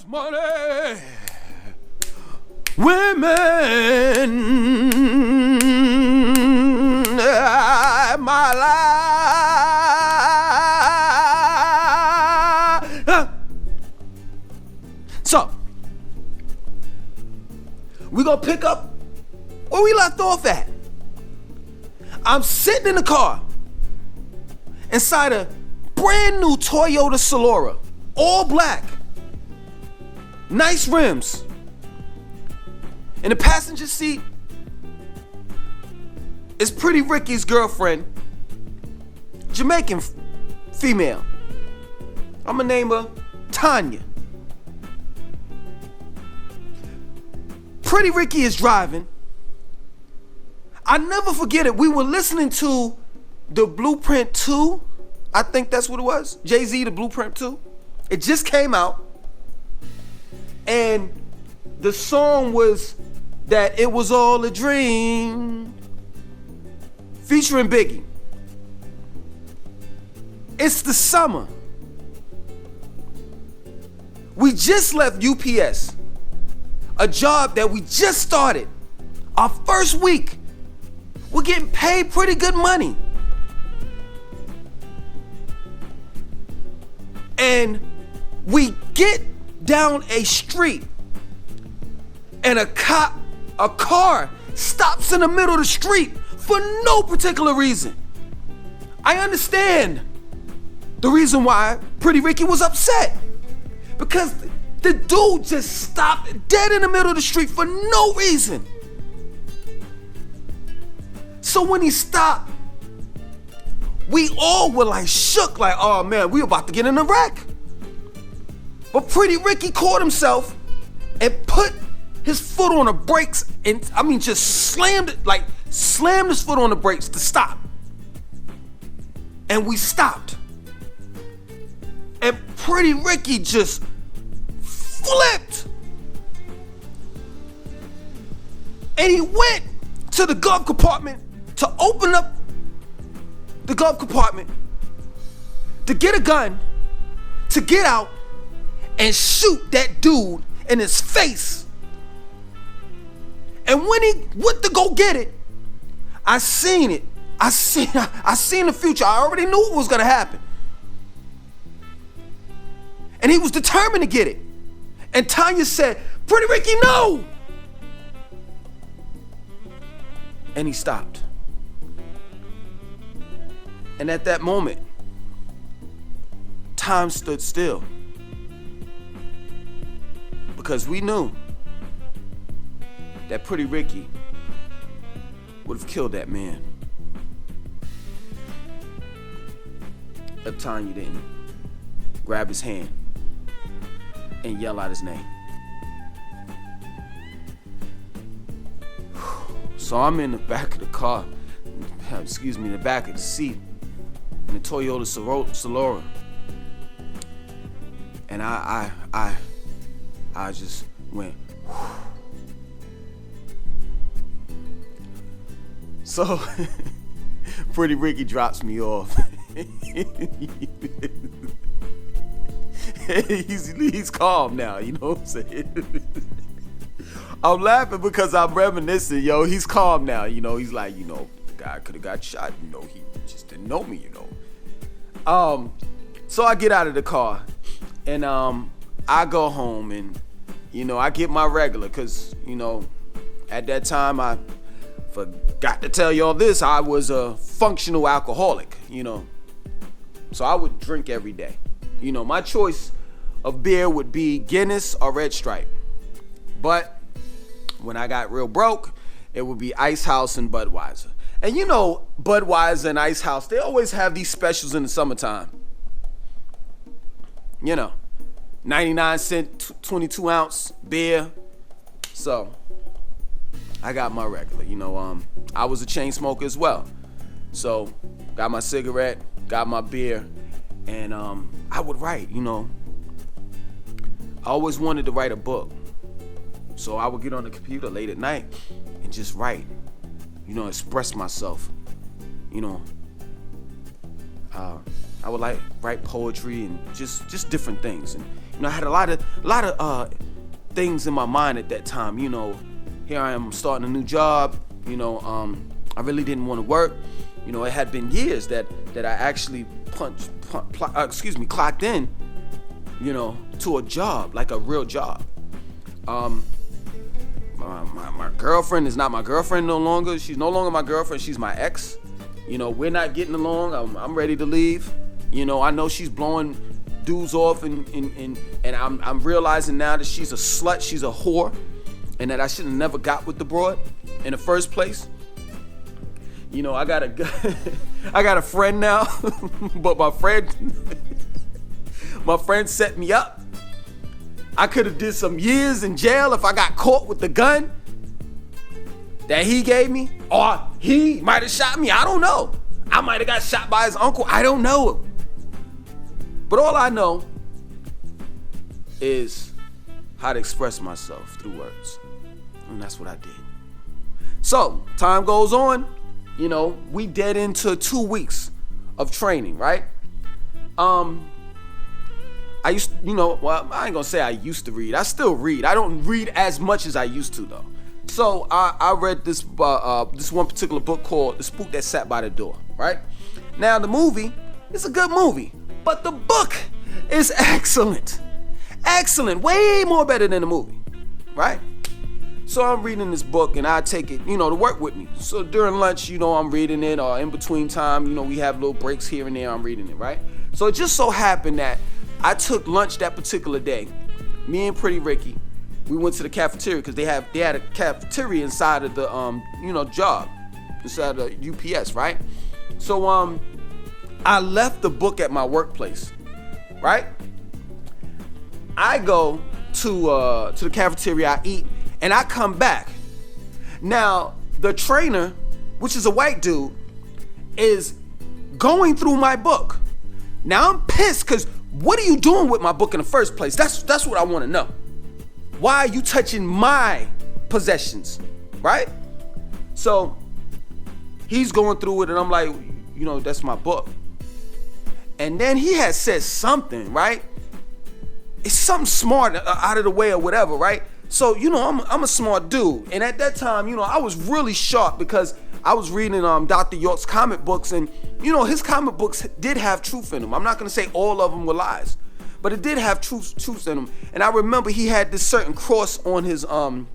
money, women, my life. So, we gonna pick up where we left off at. I'm sitting in the car inside a brand new Toyota Solara, all black, nice rims. In the passenger seat is Pretty Ricky's girlfriend, Jamaican female. I'ma name her Tanya. Pretty Ricky is driving. I never forget it. We were listening to the Blueprint 2. I think that's what it was. Jay-Z, the Blueprint 2. It just came out. And the song was That It Was All a Dream, featuring Biggie. It's the summer. We just left UPS, a job that we just started. Our first week. We're getting paid pretty good money. And we get down a street and a car stops in the middle of the street for no particular reason. I understand the reason why Pretty Ricky was upset. Because the dude just stopped dead in the middle of the street for no reason. So when he stopped, we all were like shook, like, oh man, we about to get in a wreck. But Pretty Ricky caught himself and put his foot on the brakes and just slammed his foot on the brakes to stop. And we stopped. And Pretty Ricky just flipped. And he went to the glove compartment to open up the glove compartment, to get a gun, to get out and shoot that dude in his face. And when he went to go get it, I seen it. I seen the future. I already knew what was gonna happen. And he was determined to get it. And Tanya said, Pretty Ricky, no! And he stopped. And at that moment, time stood still. Because we knew that Pretty Ricky would have killed that man if Tanya didn't grab his hand and yell out his name. So I'm in the back of the car, in the back of the seat, in the Toyota Solara. And I just went, whew. So Pretty Ricky drops me off. He's calm now, you know what I'm saying? I'm laughing because I'm reminiscing, yo. He's calm now, you know. He's like, the guy could have got shot, he just didn't know me, So I get out of the car and I go home and I get my regular, because at that time I forgot to tell y'all this, I was a functional alcoholic, so I would drink every day. My choice of beer would be Guinness or Red Stripe, but when I got real broke, it would be Ice House and Budweiser. And Budweiser and Ice House, they always have these specials in the summertime. 99-cent 22-ounce beer. So I got my regular. I was a chain smoker as well. So got my cigarette, got my beer, and I would write. I always wanted to write a book. So I would get on the computer late at night and just write, express myself, I would like write poetry and just different things. And I had a lot of things in my mind at that time. Here I am starting a new job. I really didn't want to work. It had been years that I actually clocked in, to a job, like a real job. My girlfriend is not my girlfriend no longer. She's no longer my girlfriend. She's my ex. We're not getting along. I'm ready to leave. I know she's blowing dudes off, and I'm realizing now that she's a slut. She's a whore, and that I should have never got with the broad in the first place. I got a friend now, but my friend set me up. I could have did some years in jail if I got caught with the gun that he gave me, or he might have shot me. I don't know. I might have got shot by his uncle. I don't know. But all I know is how to express myself through words, and that's what I did. So time goes on. We dead into 2 weeks of training, right? I used, well, I ain't gonna say I used to read. I still read. I don't read as much as I used to, though. So I read this one particular book called The Spook That Sat by the Door, right? Now, the movie is a good movie, but the book is excellent. Excellent. Way more better than the movie, right? So I'm reading this book, and I take it, to work with me. So during lunch, I'm reading it, or in between time, we have little breaks here and there, I'm reading it, right? So it just so happened that I took lunch that particular day. Me and Pretty Ricky, we went to the cafeteria because they had a cafeteria inside of the job, inside of the UPS, right? So I left the book at my workplace, right? I go to the cafeteria, I eat, and I come back. Now, the trainer, which is a white dude, is going through my book. Now I'm pissed because what are you doing with my book in the first place? That's what I want to know. Why are you touching my possessions, right? So he's going through it, and I'm like, that's my book. And then he had said something, right? It's something smart out of the way or whatever, right? So, I'm a smart dude. And at that time, I was really sharp because I was reading Dr. York's comic books, and, his comic books did have truth in them. I'm not going to say all of them were lies, but it did have truth in them. And I remember he had this certain cross on his, on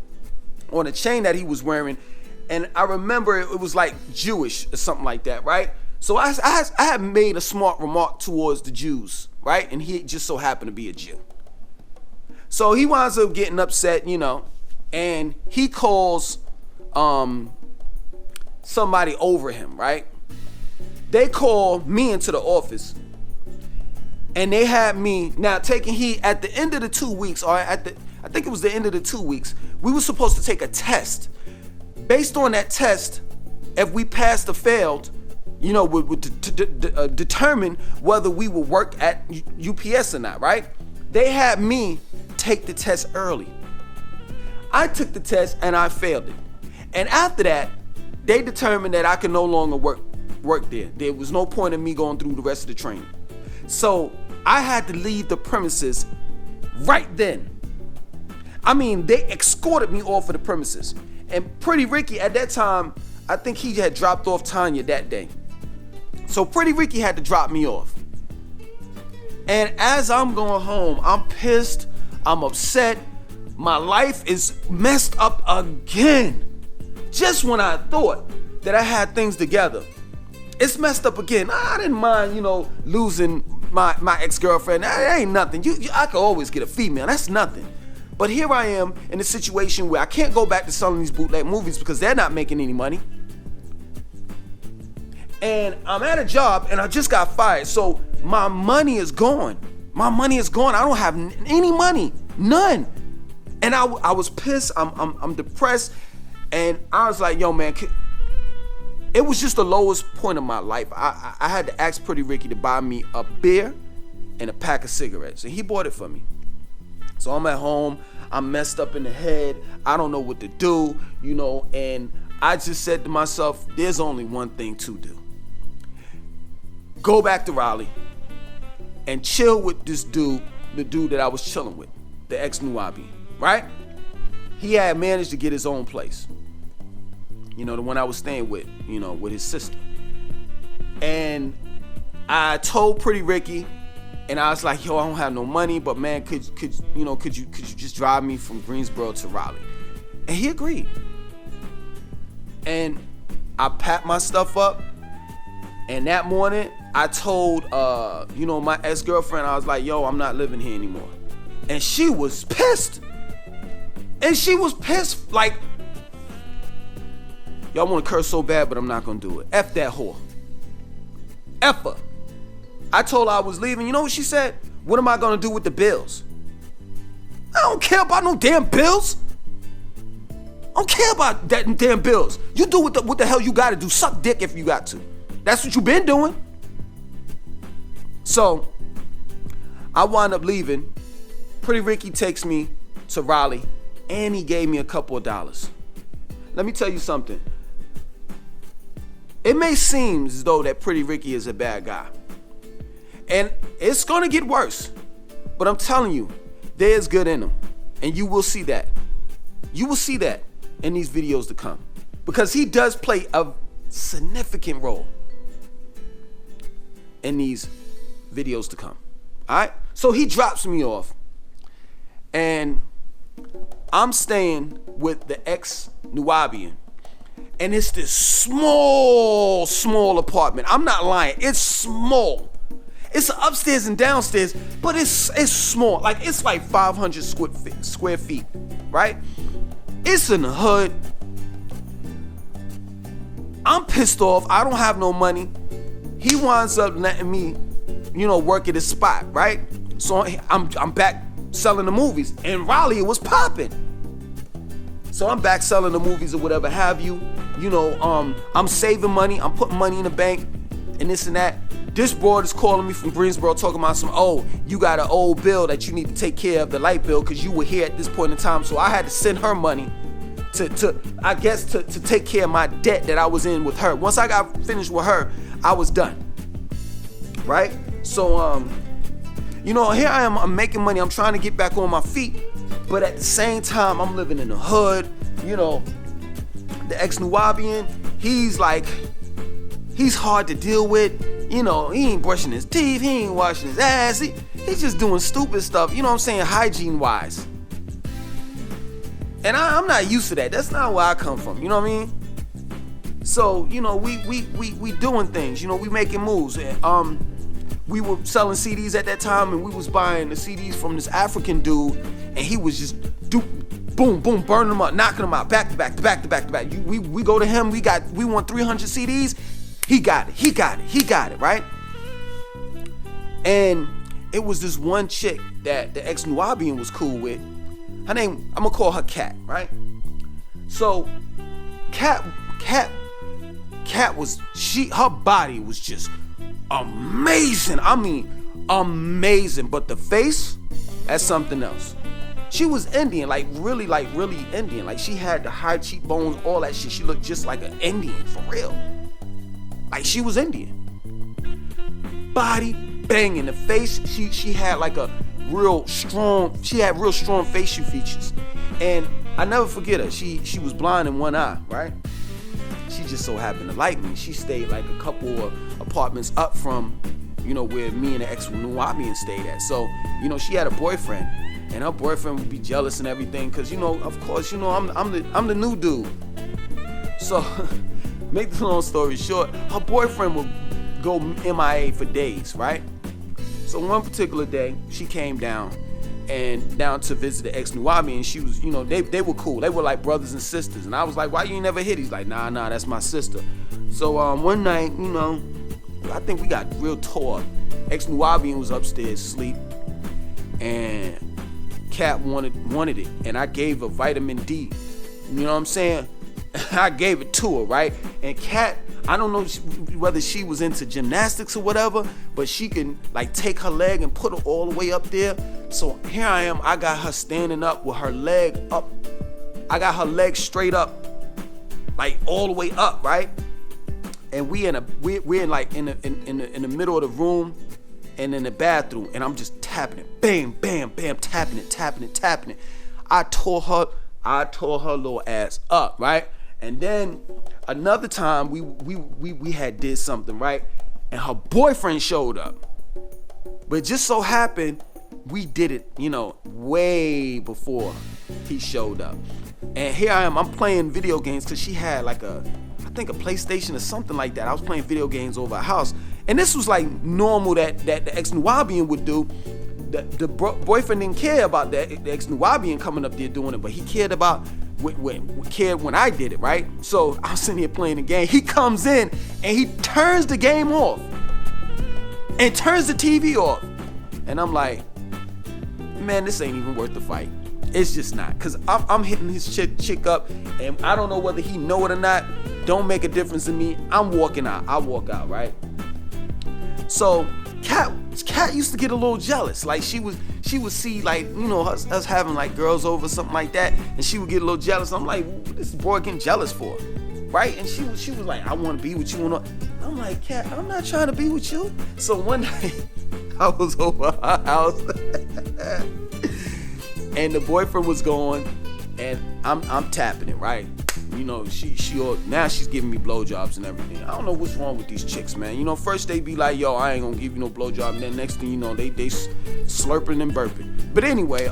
a chain that he was wearing. And I remember it was like Jewish or something like that, right? So I had made a smart remark towards the Jews, right? And he just so happened to be a Jew. So he winds up getting upset, and he calls somebody over him, right? They call me into the office, and they had me now taking heed at the end of the 2 weeks, or I think it was the end of the 2 weeks, we were supposed to take a test. Based on that test, if we passed or failed, would determine whether we would work at UPS or not, right? They had me take the test early. I took the test and I failed it. And after that, they determined that I could no longer work there. There was no point in me going through the rest of the training. So I had to leave the premises right then. I mean, they escorted me off of the premises. And Pretty Ricky at that time, I think he had dropped off Tanya that day. So Pretty Ricky had to drop me off. And as I'm going home, I'm pissed, I'm upset, my life is messed up again. Just when I thought that I had things together, it's messed up again. I didn't mind, losing my ex-girlfriend. That ain't nothing. I could always get a female, that's nothing. But here I am in a situation where I can't go back to selling these bootleg movies because they're not making any money. And I'm at a job and I just got fired. So my money is gone. My money is gone. I don't have any money. None. And I was pissed. I'm depressed. And I was like, yo, man, it was just the lowest point of my life. I had to ask Pretty Ricky to buy me a beer and a pack of cigarettes. And he bought it for me. So I'm at home. I'm messed up in the head. I don't know what to do, and I just said to myself, there's only one thing to do. Go back to Raleigh, and chill with this dude, the dude that I was chilling with, the ex-Nubian, right? He had managed to get his own place. You know, the one I was staying with, you know, with his sister. And I told Pretty Ricky, and I was like, yo, I don't have no money, but man, could you just drive me from Greensboro to Raleigh? And he agreed. And I packed my stuff up, and that morning I told my ex-girlfriend, I was like, yo, I'm not living here anymore. And she was pissed. Like, y'all want to curse so bad, but I'm not gonna do it. F that whore. F her. I told her I was leaving. You know what she said? What am I gonna do with the bills? I don't care about no damn bills. I don't care about that damn bills. You do what the hell you gotta do. Suck dick if you got to. That's what you been doing. So, I wound up leaving. Pretty Ricky takes me to Raleigh, and he gave me a couple of dollars. Let me tell you something. It may seem as though that Pretty Ricky is a bad guy. And it's gonna get worse. But I'm telling you, there's good in him. And you will see that. You will see that in these videos to come. Because he does play a significant role in these videos to come. Alright? So he drops me off. And I'm staying with the ex-Nubian. And it's this small apartment. I'm not lying. It's small. It's upstairs and downstairs, but it's small. Like, it's like 500 square feet, right? It's in the hood. I'm pissed off. I don't have no money. He winds up letting me, work at his spot, right? So I'm back selling the movies. In Raleigh, it was popping. So I'm back selling the movies or whatever have you. I'm saving money. I'm putting money in the bank and this and that. This broad is calling me from Greensboro talking about you got an old bill that you need to take care of, the light bill, because you were here at this point in time. So I had to send her money to take care of my debt that I was in with her. Once I got finished with her, I was done. Right? So, here I am. I'm making money. I'm trying to get back on my feet. But at the same time, I'm living in the hood. The ex-Nubian, he's hard to deal with. He ain't brushing his teeth. He ain't washing his ass. He's just doing stupid stuff. You know what I'm saying? Hygiene-wise. And I'm not used to that. That's not where I come from. You know what I mean? So, we doing things. We making moves. We were selling CDs at that time, and we was buying the CDs from this African dude, and he was just boom, boom, burning them up, knocking them out, back to back, to back, to back, to back. We go to him. We want 300 CDs. He got it, right? And it was this one chick that the ex-Nubian was cool with. Her name, I'm gonna call her Kat, right? So, Kat was, her body was just amazing. I mean, amazing. But the face, that's something else. She was Indian, really Indian. Like, she had the high cheekbones, all that shit. She looked just like an Indian, for real. Like, she was Indian. Body banging. The face, she had like a real strong facial features. And I never forget her. She was blind in one eye, right? She just so happened to like me. She stayed like a couple of apartments up from, where me and the ex-Nubian stayed at. So, she had a boyfriend. And her boyfriend would be jealous and everything. Cause, of course, I'm the new dude. So, make the long story short, her boyfriend would go MIA for days, right? So one particular day, she came down to visit the ex-Nubian, and she was, they were cool. They were like brothers and sisters. And I was like, why you ain't never hit? He's like, nah, that's my sister. So one night, I think we got real tore up. Ex-Nubian was upstairs asleep, and Kat wanted it, and I gave her vitamin D. You know what I'm saying? I gave it to her, right? And Kat, I don't know whether she was into gymnastics or whatever, but she can take her leg and put it all the way up there. So here I am, I got her standing up with her leg up. I got her leg straight up, all the way up, right? And we're in the middle of the room, and in the bathroom, and I'm just tapping it, bam, bam, bam, tapping it. I tore her little ass up, right? And then another time we had did something, right? And her boyfriend showed up. But it just so happened we did it, way before he showed up. And here I am, I'm playing video games because she had like I think a PlayStation or something like that. I was playing video games over her house. And this was like normal that the ex-Nubian would do. The boyfriend didn't care about that, the ex-Nubian coming up there doing it, but he cared about when I did it, right? So I'm sitting here playing the game. He comes in and he turns the game off and turns the TV off. And I'm like, man, this ain't even worth the fight. It's just not. Cause I'm hitting his chick up, and I don't know whether he know it or not. Don't make a difference to me. I'm walking out. I walk out, right? So Kat used to get a little jealous. Like she would see like, us having like girls over, something like that, and she would get a little jealous. I'm like, what is this boy getting jealous for? Right? And she was like, I want to be with you. I'm like, Kat, I'm not trying to be with you. So one night I was over her house and the boyfriend was going, and I'm tapping it, right? She now she's giving me blowjobs and everything. I don't know what's wrong with these chicks, man. First they be like, yo, I ain't gonna give you no blowjob, and then next thing you know, they slurping and burping. But anyway,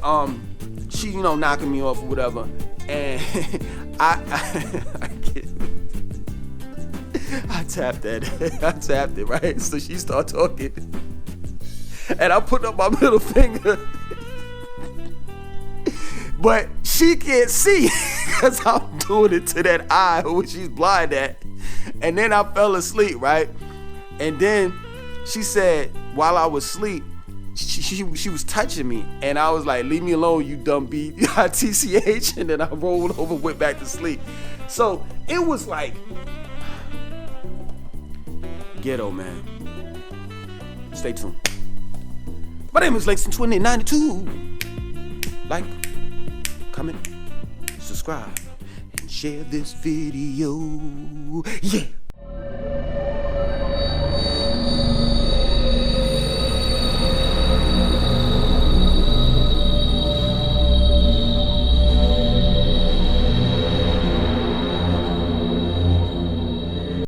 she knocking me off or whatever, and I tapped it, right? So she start talking, and I put up my middle finger. But she can't see because I'm doing it to that eye which she's blind at. And then I fell asleep, right? And then she said, while I was asleep, she was touching me. And I was like, leave me alone, you dumb bitch. And then I rolled over, went back to sleep. So it was like ghetto, man. Stay tuned. My name is Pt.21. Like, comment, subscribe, and share this video. Yeah.